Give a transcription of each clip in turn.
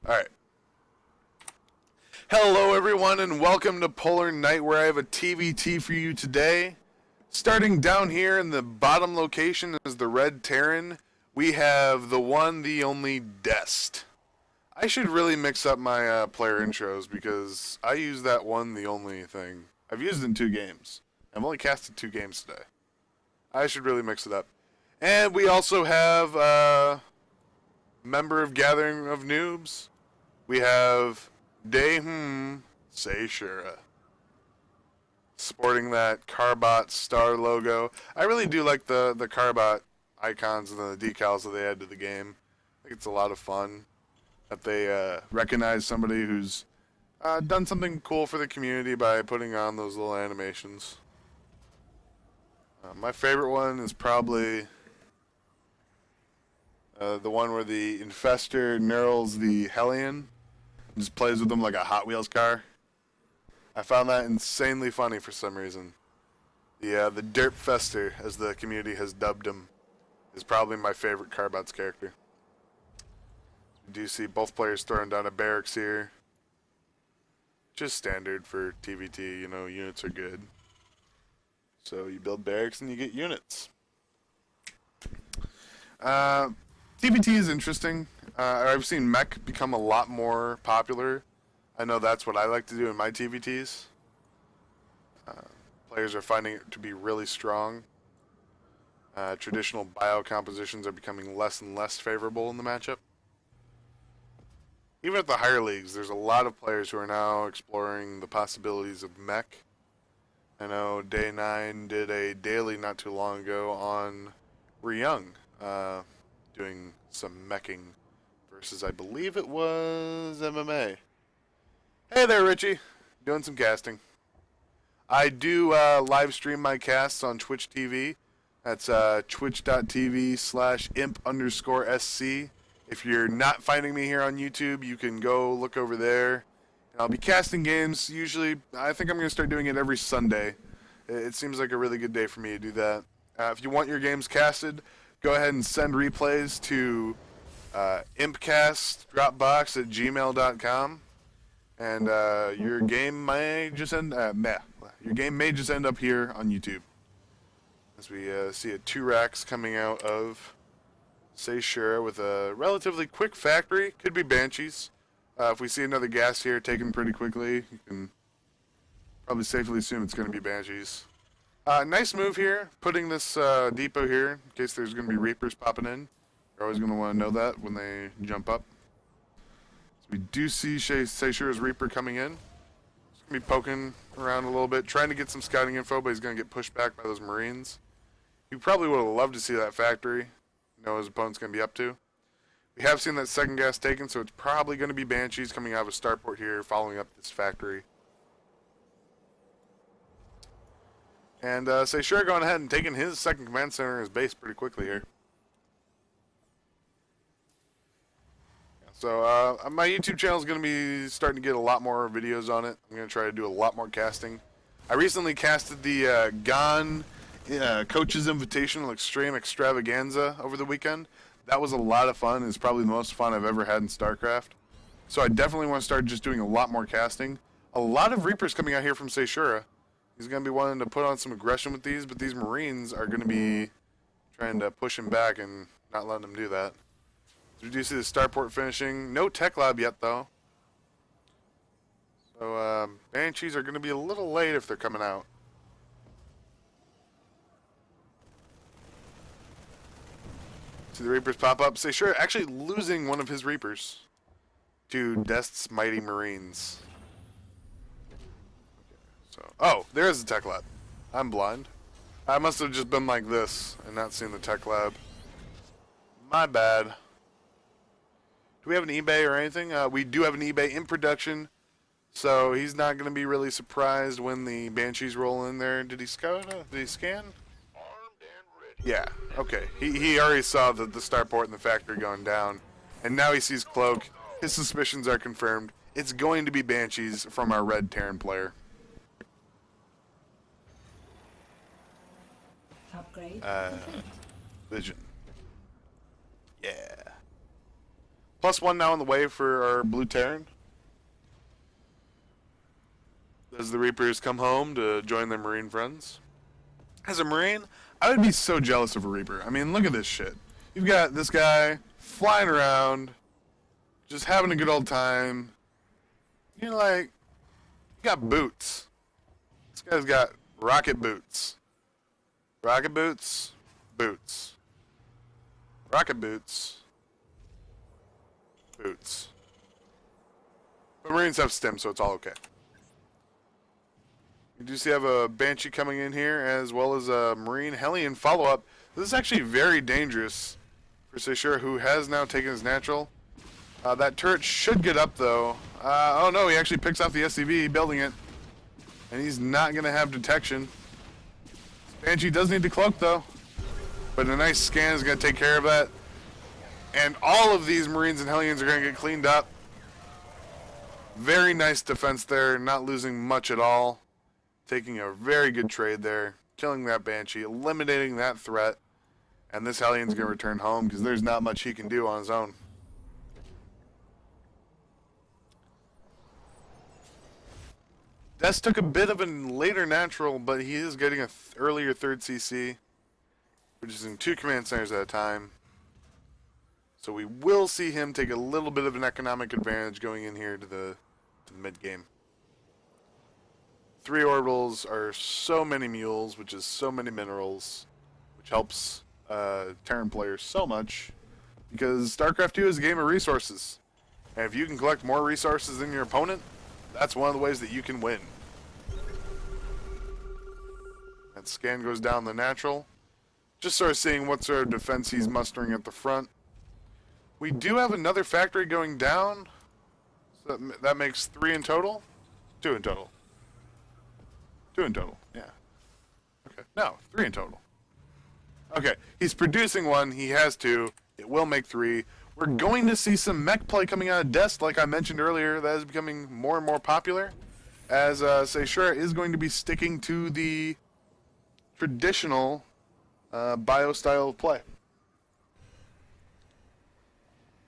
Alright. Hello everyone and welcome to Polar Night, where I have a TvT for you today. Starting down here in the bottom location is the Red Terran. We have the one, the only Dest. I should really mix up my player intros because I use that one, the only thing. I've used it in 2 games. I've only casted 2 games today. I should really mix it up. And we also have member of Gathering of Noobs. We have Caesura, sporting that Carbot star logo. I really do like the Carbot icons and the decals that they add to the game. I think it's a lot of fun that they recognize somebody who's done something cool for the community by putting on those little animations. My favorite one is probably the one where the Infester knurls the Hellion and just plays with them like a Hot Wheels car. I found that insanely funny for some reason. The Derp Fester, as the community has dubbed him, is probably my favorite Carbot's character. You do see both players throwing down a barracks here. Just standard for TvT, you know, units are good. So you build barracks and you get units. TvT is interesting. I've seen mech become a lot more popular. I know that's what I like to do in my TvTs. Players are finding it to be really strong. Traditional bio compositions are becoming less and less favorable in the matchup. Even at the higher leagues, there's a lot of players who are now exploring the possibilities of mech. I know Day9 did a daily not too long ago on Young, doing some meching versus, I believe it was MMA. Hey there, Richie. Doing some casting. I do live stream my casts on Twitch TV. That's twitch.tv/imp_sc. If you're not finding me here on YouTube, you can go look over there. And I'll be casting games. Usually, I think I'm going to start doing it every Sunday. It seems like a really good day for me to do that. If you want your games casted, go ahead and send replays to impcastdropbox@gmail.com. And your game may just end up here on YouTube. As we see a 2 racks coming out of Caesura with a relatively quick factory. Could be Banshees. If we see another gas here taken pretty quickly, you can probably safely assume it's going to be Banshees. Nice move here, putting this depot here in case there's going to be Reapers popping in. You're always going to want to know that when they jump up. So we do see Caesura's Reaper coming in. He's going to be poking around a little bit, trying to get some scouting info, but he's going to get pushed back by those Marines. He probably would have loved to see that factory, know his opponent's going to be up to. We have seen that second gas taken, so it's probably going to be Banshees coming out of a starport here, following up this factory. And Caesura going ahead and taking his second command center in his base pretty quickly here. So my YouTube channel is going to be starting to get a lot more videos on it. I'm going to try to do a lot more casting. I recently casted the Gone Coaches Invitational Extreme Extravaganza over the weekend. That was a lot of fun. It's probably the most fun I've ever had in StarCraft. So I definitely want to start just doing a lot more casting. A lot of Reapers coming out here from Caesura. He's going to be wanting to put on some aggression with these, but these Marines are going to be trying to push him back and not letting him do that. So we do see the starport finishing. No tech lab yet, though. So Banshees are going to be a little late if they're coming out. See the Reapers pop up. Caesura actually losing one of his Reapers to Dest's Mighty Marines. Oh, there is a tech lab. I'm blind. I must have just been like this and not seen the tech lab. My bad. Do we have an eBay or anything? We do have an eBay in production, so he's not going to be really surprised when the Banshees roll in there. Did he scout? Did he scan? Yeah, okay. He already saw the starport and the factory going down, and now he sees Cloak. His suspicions are confirmed. It's going to be Banshees from our Red Terran player. Upgrade. Vision. Yeah. +1 now on the way for our Blue Terran. As the Reapers come home to join their Marine friends. As a Marine, I would be so jealous of a Reaper. I mean, look at this shit. You've got this guy flying around, just having a good old time. You're like, you got boots. This guy's got rocket boots. Rocket boots, boots. Rocket boots, boots. But Marines have stim, so it's all okay. We do see have a Banshee coming in here, as well as a Marine Hellion follow-up. This is actually very dangerous for Caesura, who has now taken his natural. That turret should get up, though. Oh no, he actually picks off the SCV, building it. And he's not going to have detection. Banshee does need to cloak, though. But a nice scan is going to take care of that. And all of these Marines and Hellions are going to get cleaned up. Very nice defense there, not losing much at all. Taking a very good trade there. Killing that Banshee, eliminating that threat. And this Hellion's going to return home because there's not much he can do on his own. Dest took a bit of a later natural, but he is getting an earlier 3rd CC, which is in 2 command centers at a time. So we will see him take a little bit of an economic advantage going in here to the mid-game. 3 orbitals are so many mules, which is so many minerals, which helps Terran players so much, because StarCraft 2 is a game of resources. And if you can collect more resources than your opponent, that's one of the ways that you can win. That scan goes down the natural. Just sort of seeing what sort of defense he's mustering at the front. We do have another factory going down. So that makes 3 in total? 2 in total. 2 in total, yeah. Okay, no, 3 in total. Okay, he's producing 1, he has 2. It will make 3. We're going to see some mech play coming out of Dest, like I mentioned earlier. That is becoming more and more popular, as Caesura is going to be sticking to the traditional bio style of play.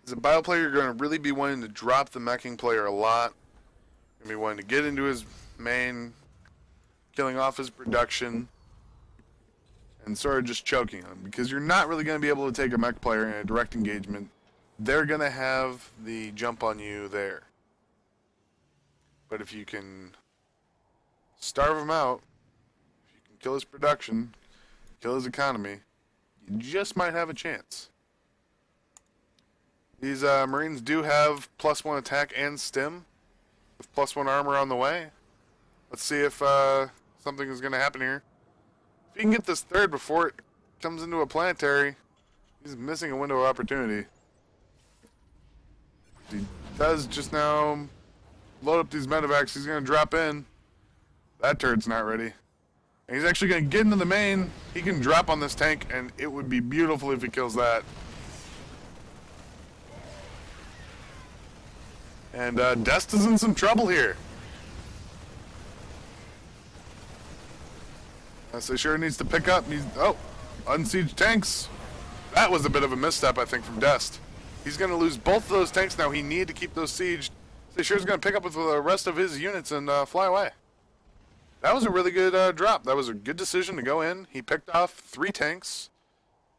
As a bio player, you're going to really be wanting to drop the meching player a lot. You're going to be wanting to get into his main, killing off his production, and sort of just choking him, because you're not really going to be able to take a mech player in a direct engagement. They're going to have the jump on you there. But if you can starve him out, if you can kill his production, kill his economy, you just might have a chance. These Marines do have +1 attack and stim, with +1 armor on the way. Let's see if something is going to happen here. If he can get this 3rd before it comes into a planetary, he's missing a window of opportunity. He does just now load up these medevacs. He's going to drop in. That turret's not ready. And he's actually going to get into the main. He can drop on this tank, and it would be beautiful if he kills that. And Dest is in some trouble here. Caesura needs to pick up. Oh, unsieged tanks. That was a bit of a misstep, I think, from Dest. He's going to lose both of those tanks now. He needed to keep those sieged. Caesura's going to pick up with the rest of his units and fly away. That was a really good drop. That was a good decision to go in. He picked off 3 tanks.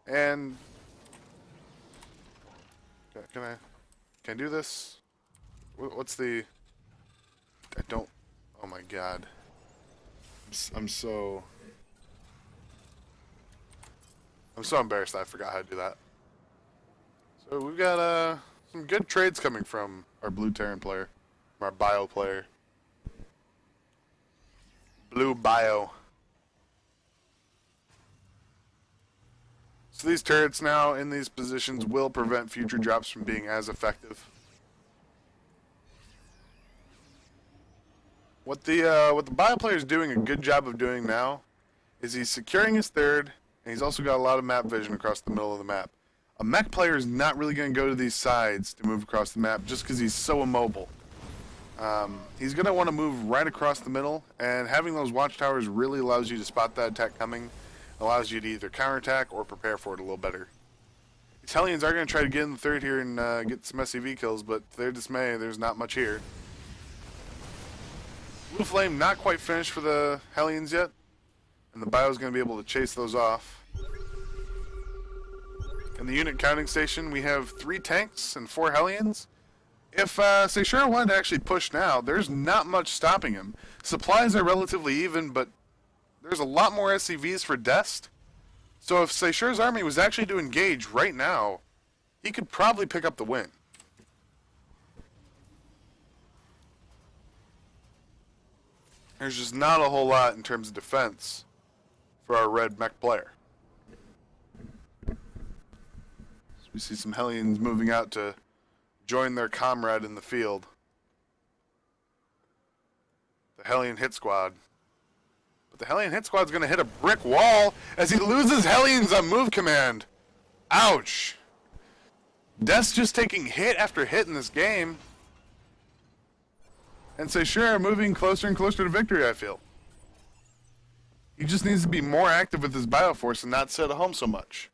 And... Can I do this? What's the... I don't... Oh my god. I'm so embarrassed I forgot how to do that. So we've got some good trades coming from our Blue Terran player, from our Bio player. Blue Bio. So these turrets now in these positions will prevent future drops from being as effective. What the Bio player is doing a good job of doing now is he's securing his 3rd, and he's also got a lot of map vision across the middle of the map. A mech player is not really going to go to these sides to move across the map just because he's so immobile. He's going to want to move right across the middle, and having those watchtowers really allows you to spot that attack coming, allows you to either counterattack or prepare for it a little better. These Hellions are going to try to get in the third here and get some SCV kills, but to their dismay, there's not much here. Blue Flame not quite finished for the Hellions yet, and the Bio is going to be able to chase those off. In the unit counting station, we have 3 tanks and 4 Hellions. If Caesura wanted to actually push now, there's not much stopping him. Supplies are relatively even, but there's a lot more SCVs for Dest. So if Caesura's army was actually to engage right now, he could probably pick up the win. There's just not a whole lot in terms of defense for our red mech player. So we see some Hellions moving out to join their comrade in the field. The Hellion hit squad. But the Hellion hit squad's going to hit a brick wall as he loses Hellions on move command. Ouch. Dest just taking hit after hit in this game. And Caesura moving closer and closer to victory, I feel. He just needs to be more active with his Bioforce and not sit at home so much.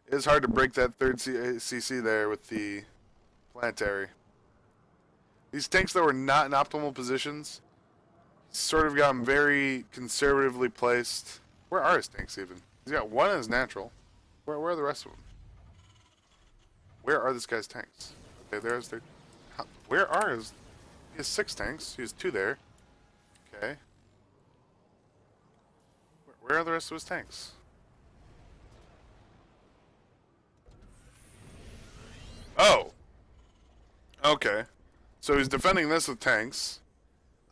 It is hard to break that third CC there with the planetary. These tanks, though, are not in optimal positions. Sort of got them very conservatively placed. Where are his tanks, even? He's got one in his natural. Where are the rest of them? Where are this guy's tanks? Okay, there's their... Where are his... He has 6 tanks. He has 2 there. Okay. Where are the rest of his tanks? Oh! Okay. So he's defending this with tanks.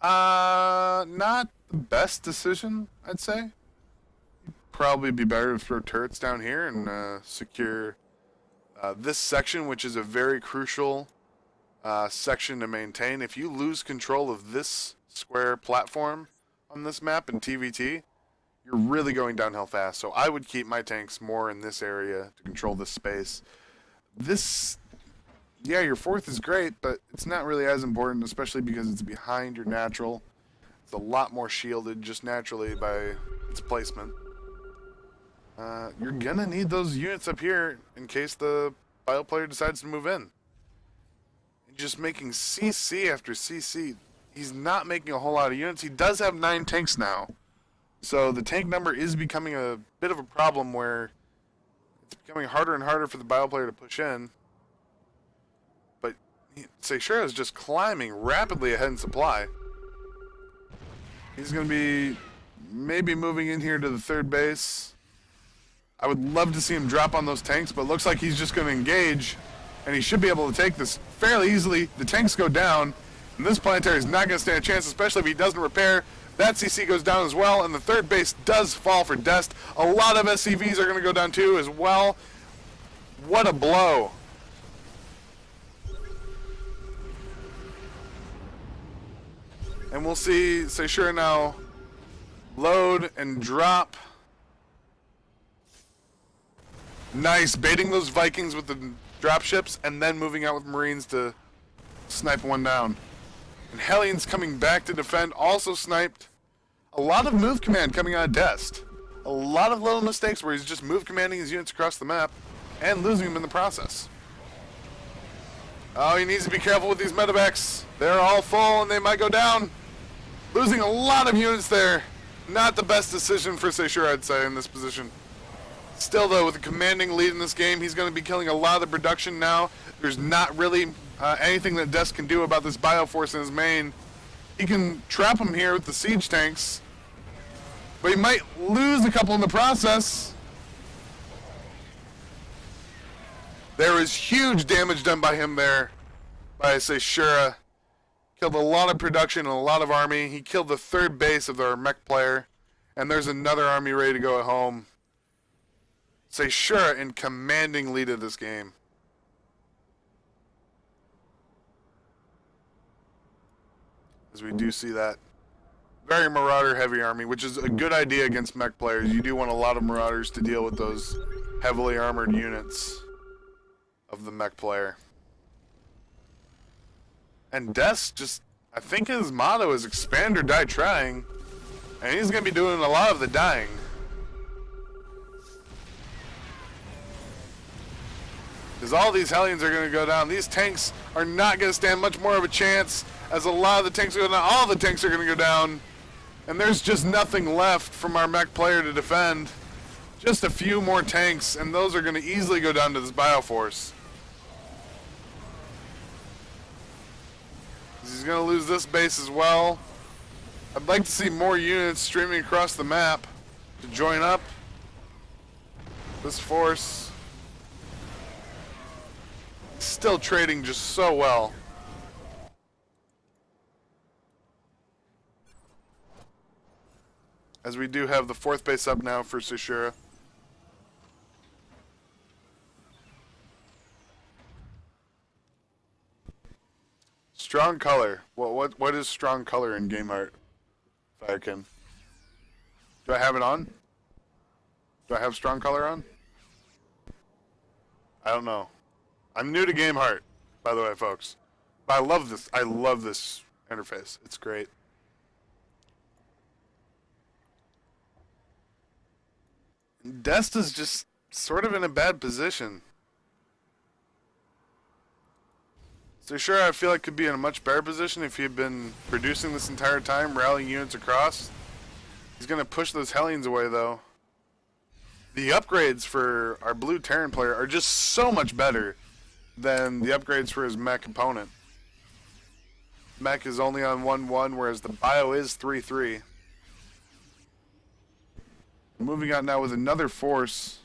Not the best decision, I'd say. Probably be better to throw turrets down here and secure this section, which is a very crucial section to maintain. If you lose control of this square platform on this map in TvT, you're really going downhill fast. So I would keep my tanks more in this area to control this space. This... Yeah, your 4th is great, but it's not really as important, especially because it's behind your natural. It's a lot more shielded just naturally by its placement. You're gonna need those units up here in case the Bio player decides to move in. And just making CC after CC. He's not making a whole lot of units. He does have 9 tanks now. So the tank number is becoming a bit of a problem where it's becoming harder and harder for the Bio player to push in. Caesura is just climbing rapidly ahead in supply. He's going to be maybe moving in here to the 3rd base. I would love to see him drop on those tanks, but looks like he's just going to engage, and he should be able to take this fairly easily. The tanks go down, and this planetary is not going to stand a chance, especially if he doesn't repair. That CC goes down as well, and the 3rd base does fall for Dest. A lot of SCVs are going to go down too as well. What a blow. And we'll see Caesura now load and drop. Nice, baiting those Vikings with the dropships and then moving out with Marines to snipe one down. And Hellions coming back to defend, also sniped. A lot of move command coming out of Dest. A lot of little mistakes where he's just move commanding his units across the map and losing them in the process. Oh, he needs to be careful with these medevacs. They're all full and they might go down. Losing a lot of units there. Not the best decision for Caesura, I'd say, in this position. Still, though, with a commanding lead in this game, he's going to be killing a lot of the production now. There's not really anything that Dest can do about this Bioforce in his main. He can trap him here with the siege tanks, but he might lose a couple in the process. There was huge damage done by him there, by Caesura. Killed a lot of production and a lot of army. He killed the 3rd base of our mech player. And there's another army ready to go at home. Caesura in commanding lead of this game. As we do see that very Marauder heavy army, which is a good idea against mech players. You do want a lot of Marauders to deal with those heavily armored units of the mech player. And Dest just, I think his motto is expand or die trying. And he's going to be doing a lot of the dying. Because all these Hellions are going to go down. These tanks are not going to stand much more of a chance, as a lot of the tanks go down. All the tanks are going to go down. And there's just nothing left from our mech player to defend. Just a few more tanks, and those are going to easily go down to this Bioforce. He's going to lose this base as well. I'd like to see more units streaming across the map to join up this force. Still trading just so well. As we do have the 4th base up now for Caesura. Strong color. What is strong color in game art? Firekin. Do I have it on? Do I have strong color on? I don't know. I'm new to game art, by the way, folks. But I love this. I love this interface. It's great. Dest is just sort of in a bad position. So sure, I feel like could be in a much better position if he had been producing this entire time, rallying units across. He's going to push those Hellions away, though. The upgrades for our blue Terran player are just so much better than the upgrades for his mech opponent. Mech is only on 1-1, whereas the bio is 3-3. Moving on now with another force.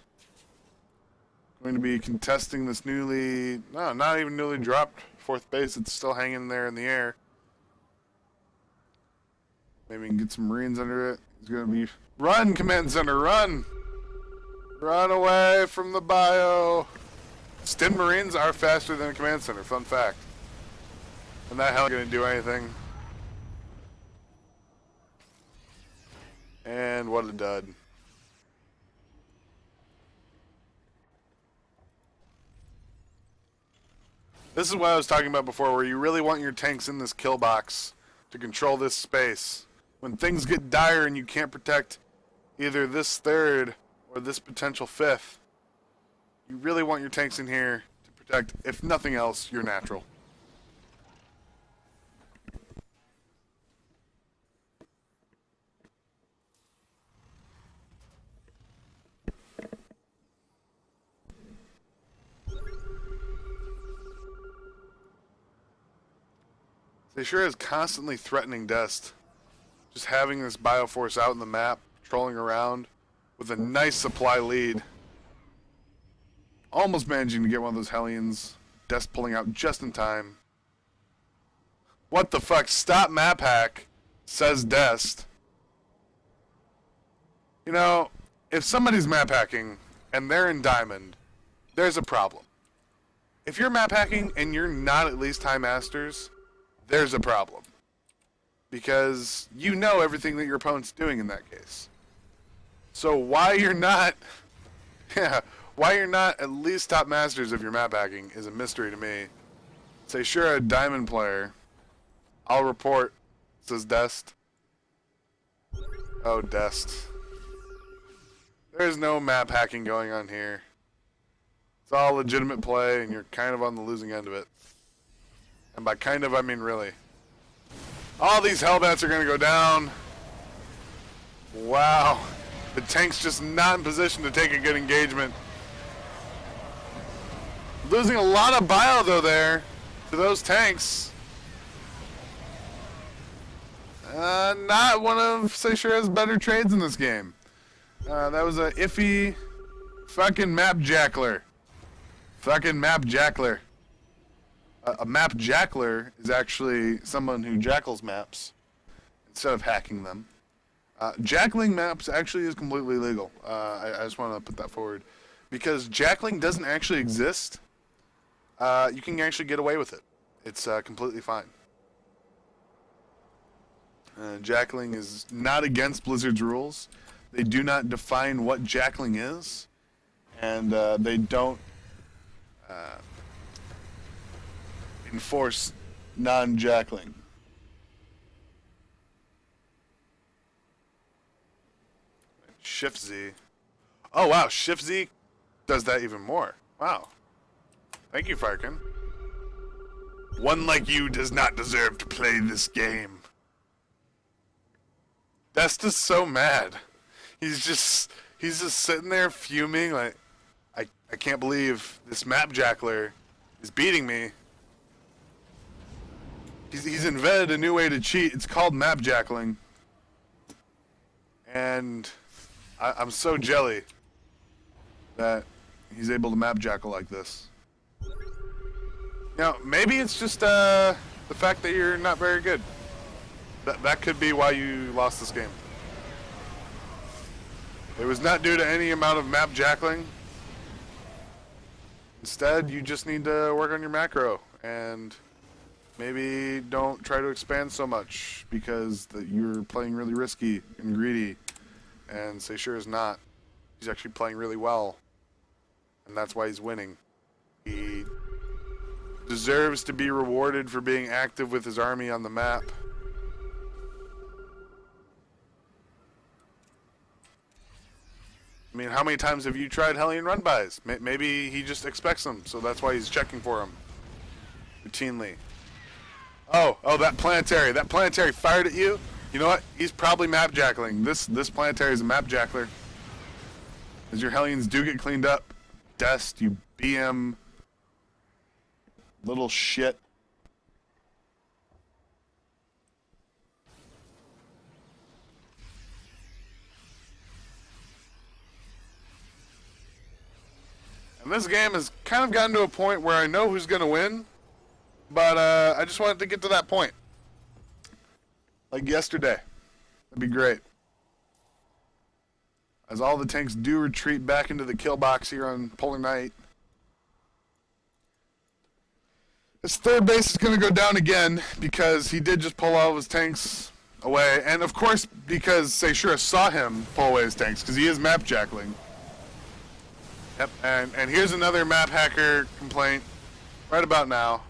Going to be contesting this newly, no, not even newly dropped 4th base. It's still hanging there in the air. Maybe we can get some Marines under it. He's going to be, run, Command Center, run! Run away from the bio. Stim Marines are faster than a Command Center, fun fact. And that hell going to do anything. And what a dud. This is what I was talking about before, where you really want your tanks in this kill box to control this space. When things get dire and you can't protect either this 3rd or this potential 5th, you really want your tanks in here to protect, if nothing else, your natural. Caesura is constantly threatening Dest. Just having this Bioforce out in the map, trolling around with a nice supply lead. Almost managing to get one of those Hellions. Dest pulling out just in time. What the fuck? Stop map hack, says Dest. You know, if somebody's map hacking and they're in Diamond, there's a problem. If you're map hacking and you're not at least High Masters, there's a problem. Because you know everything that your opponent's doing in that case. So why you're not why you're not at least top masters of your map hacking is a mystery to me. Say sure, a Diamond player. I'll report, says Dest. Oh, Dest. There's no map hacking going on here. It's all legitimate play and you're kind of on the losing end of it. And by kind of, I mean really. All these Hellbats are going to go down. Wow. The tank's just not in position to take a good engagement. Losing a lot of bio, though, there to those tanks. Not one of Caesura's better trades in this game. That was a iffy fucking map jackler. Fucking map jackler. A map jackler is actually someone who jackals maps instead of hacking them. Jacling maps actually is completely legal. I just want to put that forward. Because jacling doesn't actually exist, you can actually get away with it. It's completely fine. Jacling is not against Blizzard's rules. They do not define what jacling is, and they don't enforce non-jackling. Shift Z. Oh wow, Shift Z does that even more. Wow. Thank you, Farkin. One like you does not deserve to play this game. Dest is so mad. He's just sitting there fuming like, I can't believe this map jackler is beating me. He's invented a new way to cheat. It's called map jackling. And I'm so jelly that he's able to map jackal like this. Now, maybe it's just the fact that you're not very good. That could be why you lost this game. It was not due to any amount of map jackling. Instead, you just need to work on your macro and maybe don't try to expand so much because you're playing really risky and greedy. And Caesura is not. He's actually playing really well. And that's why he's winning. He deserves to be rewarded for being active with his army on the map. I mean, how many times have you tried Hellion run-bys? Maybe he just expects them, so that's why he's checking for them routinely. Oh, that planetary. That planetary fired at you? You know what? He's probably map jackling. This planetary is a map jackler. As your Hellions do get cleaned up. Dest, you BM little shit. And this game has kind of gotten to a point where I know who's going to win, but I just wanted to get to that point. Like yesterday. That'd be great. As all the tanks do retreat back into the kill box here on Polar Night. His third base is going to go down again because he did just pull all of his tanks away. And of course, because Caesura saw him pull away his tanks, because he is map jackling. Yep, and here's another map hacker complaint right about now.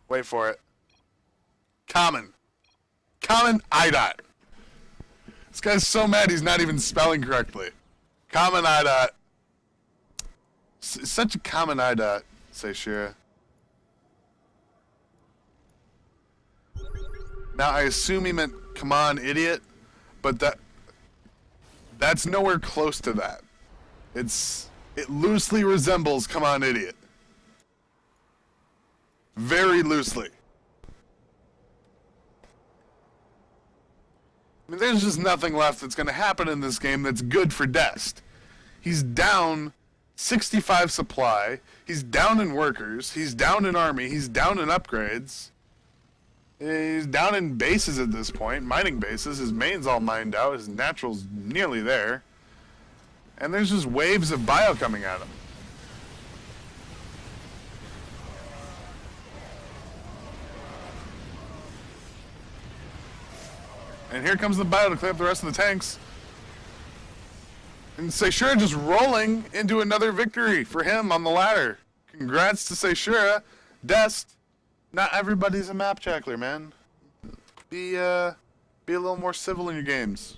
Wait for it. Common idot. This guy's so mad he's not even spelling correctly. Common idot. Such a common idot, Caesura. Now I assume he meant come on idiot, but that's nowhere close to that. It loosely resembles come on idiot. Very loosely. I mean, there's just nothing left that's going to happen in this game that's good for Dest. He's down 65 supply. He's down in workers. He's down in army. He's down in upgrades. He's down in bases at this point. Mining bases. His main's all mined out. His natural's nearly there. And there's just waves of bio coming at him. And here comes the bio to clean up the rest of the tanks. And Caesura just rolling into another victory for him on the ladder. Congrats to Caesura. Dest, not everybody's a map jackler, man. Be a little more civil in your games.